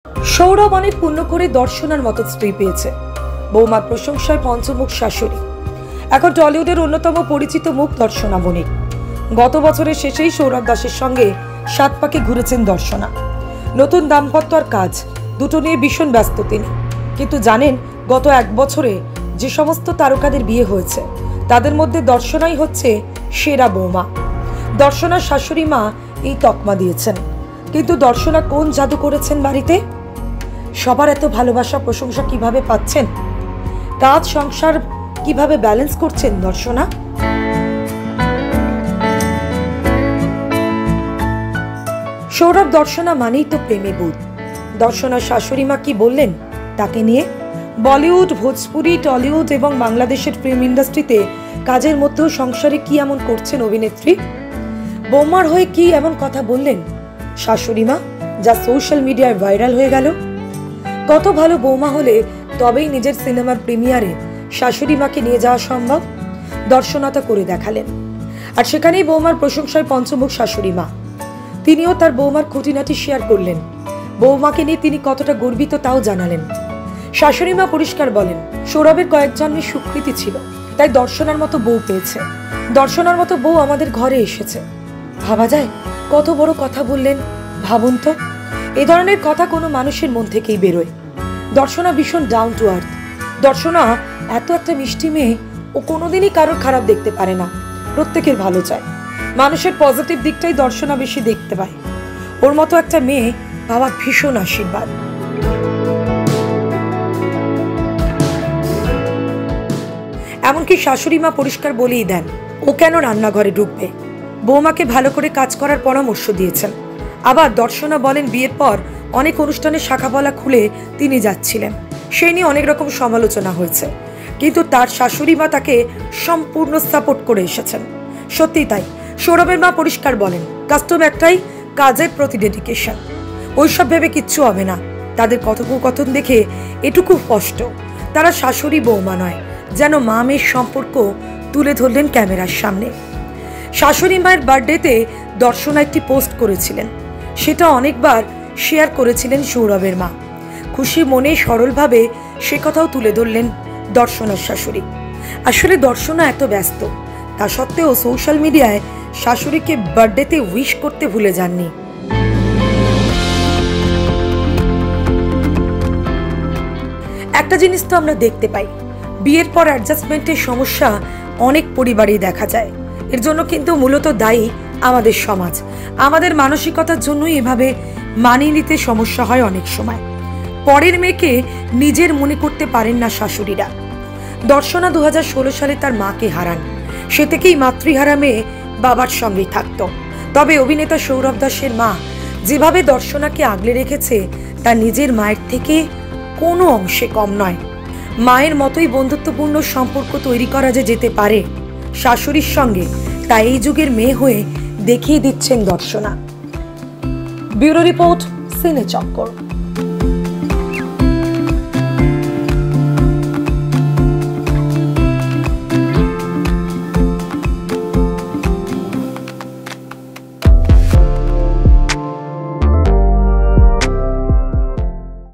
সৌরভ অনেক পুণ্য করে দর্শনার মতো স্ত্রী পেয়েছে। বৌমার প্রশংসায় পঞ্চমুখ শাশুড়ি। এখন টলিউডের অন্যতম পরিচিত মুখ দর্শনা বণিক। গত বছরের শেষেই সৌরভ দাসের সঙ্গে 7 পাকে ঘুরেছেন দর্শনা। নতুন দাম্পত্য আর কাজ দুটো নিয়ে ভীষণ ব্যস্ত তিনি। কিন্তু জানেন, গত 1 বছরে যে সমস্ত তারকাদের বিয়ে হয়েছে তাদের মধ্যে দর্শনাই হচ্ছে সেরা বৌমা। দর্শনার শাশুড়ি মা এই তকমা দিয়েছেন। কিন্তু দর্শনা কোন জাদু করেছেন বাড়িতে? সবার এত ভালোবাসা প্রশংসা কিভাবে পাচ্ছেন? কাজ সংসার কিভাবে ব্যালেন্স করছেন দর্শনা? সৌরভ দর্শনা মানেই তো প্রেমে বুধ। দর্শনার শাশুড়ি মা কি বললেন তাকে নিয়ে? বলিউড, ভোজপুরি, টলিউড এবং বাংলাদেশের ফিল্ম ইন্ডাস্ট্রিতে কাজের মধ্যেও সংসারে কি এমন করছেন অভিনেত্রী? বৌমার হয়ে কি এমন কথা বললেন শাশুড়ি মা যা সোশ্যাল মিডিয়ায় ভাইরাল হয়ে গেল? কত ভালো বৌমা হলে তবেই নিজের সিনেমার প্রিমিয়ারে শাশুড়ি মাকে নিয়ে যাওয়া সম্ভব। দর্শনা তা করে দেখালেন। আর সেখানেই বৌমার প্রশংসায় পঞ্চমুখ শাশুড়ি মা। তিনিও তার বৌমার খুঁটিনাটি শেয়ার করলেন। বৌমাকে নিয়ে তিনি কতটা গর্বিত তাও জানালেন। শাশুড়ি মা পরিষ্কার বলেন, সৌরভের কয়েক জন্মের স্বীকৃতি ছিল, তাই দর্শনার মতো বউ পেয়েছে। দর্শনার মতো বউ আমাদের ঘরে এসেছে। ভাবা যায় কত বড় কথা বললেন। ভাবুন তো, এ ধরনের কথা কোনো মানুষের মন থেকেই বেরোয়। দর্শনা ভীষণ ডাউন টু আর্থ। দর্শনা এত একটা মিষ্টি মেয়ে, ও কোনোদিনই কারোর খারাপ দেখতে পারে না, প্রত্যেকের ভালো চায়। মানুষের পজিটিভ দিকটাই দর্শনা বেশি দেখতে পায়। ওর মতো একটা মেয়ে পাওয়া ভীষণ আশীর্বাদ। এমনকি শাশুড়ি মা পরিষ্কার বলেই দেন ও কেন রান্নাঘরে ঢুকবে। বৌমাকে ভালো করে কাজ করার পরামর্শ দিয়েছেন। আবার দর্শনা বলেন, বিয়ের পর অনেক অনুষ্ঠানে শাখাপলা খুলে তিনি যাচ্ছিলেন, সেই নিয়ে অনেক রকম সমালোচনা হয়েছে, কিন্তু তার শাশুড়ি মা তাকে সম্পূর্ণ সাপোর্ট করে এসেছেন। সত্যি তাই। সৌরভের মা পরিষ্কার বলেন, কাস্টম একটাই, কাজের প্রতি ডেডিকেশন। ওইসব ভেবে কিচ্ছু হবে না। তাদের কথোপকথন দেখে এটুকু স্পষ্ট, তারা শাশুড়ি বৌমা নয়, যেন মা মেয়ের সম্পর্ক তুলে ধরলেন ক্যামেরার সামনে। শাশুড়ি মায়ের বার্থডেতে দর্শনা একটি পোস্ট করেছিলেন, সেটা অনেকবার শেয়ার করেছিলেন সৌরভের মা। খুশি মনে সরলভাবে সে কথাও তুলে ধরলেন দর্শনার শাশুড়ি। আসলে দর্শনা এত ব্যস্ত, তা সত্ত্বেও সোশ্যাল মিডিয়ায় শাশুড়িকে বার্থডেতে উইশ করতে ভুলে যাননি। একটা জিনিস তো আমরা দেখতে পাই, বিয়ের পর অ্যাডজাস্টমেন্টের সমস্যা অনেক পরিবারেই দেখা যায়। এর জন্য কিন্তু মূলত দায়ী আমাদের সমাজ। আমাদের মানসিকতার জন্যই এভাবে মানিয়ে নিতে সমস্যা হয় অনেক সময়। পরের মেয়েকে নিজের মনে করতে পারেন না শাশুড়িরা। দর্শনা 2016 সালে তার মাকে হারান। সে থেকেই মাতৃহারা মেয়ে বাবার সঙ্গেই থাকত। তবে অভিনেতা সৌরভ দাসের মা যেভাবে দর্শনাকে আগলে রেখেছে তা নিজের মায়ের থেকে কোনো অংশে কম নয়। মায়ের মতোই বন্ধুত্বপূর্ণ সম্পর্ক তৈরি করা যে যেতে পারে শাশুড়ির সঙ্গে, তা এই যুগের মেয়ে হয়ে দেখিয়ে দিচ্ছেন দর্শনা। ব্যুরো রিপোর্ট, সিনে চক্কর।